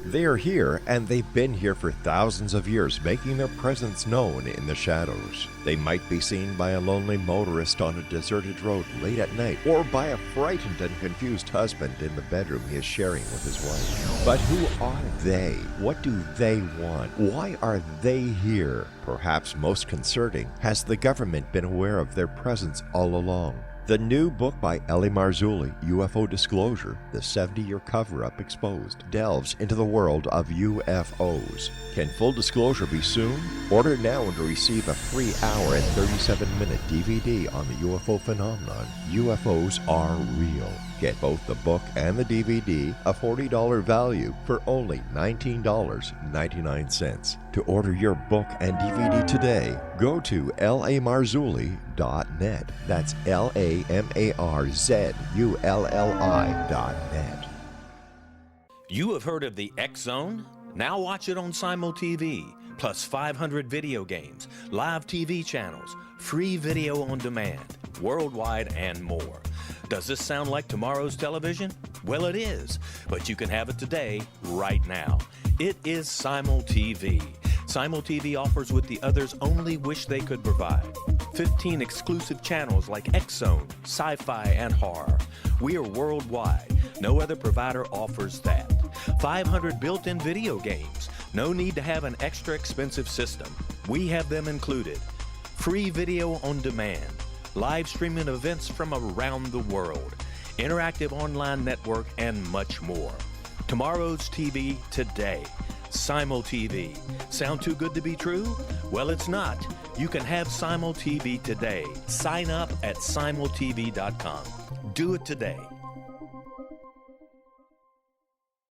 They are here, and they've been here for thousands of years, making their presence known in the shadows. They might be seen by a lonely motorist on a deserted road late at night, or by a frightened and confused husband in the bedroom he is sharing with his wife. But who are they? What do they want? Why are they here? Perhaps most concerning, has the government been aware of their presence all along? The new book by Ellie Marzulli, UFO Disclosure, the 70-year cover-up exposed, delves into the world of UFOs. Can full disclosure be soon? Order now and receive a free hour and 37-minute DVD on the UFO phenomenon. UFOs are real. Get both the book and the DVD, a $40 value, for only $19.99. To order your book and DVD today, go to lamarzulli.net. That's LAMARZULLI.net. You have heard of the X Zone? Now watch it on Simul TV, plus 500 video games, live TV channels, free video on demand, worldwide, and more. Does this sound like tomorrow's television? Well, it is, but you can have it today, right now. It is Simul TV. Simul TV offers what the others only wish they could provide. 15 exclusive channels like X-Zone, Sci-Fi, and Horror. We are worldwide. No other provider offers that. 500 built-in video games. No need to have an extra expensive system. We have them included. Free video on demand. Live streaming events from around the world. Interactive online network, and much more. Tomorrow's TV today. Simul TV. Sound too good to be true? Well, it's not. You can have Simul TV today. Sign up at simultv.com. Do it today.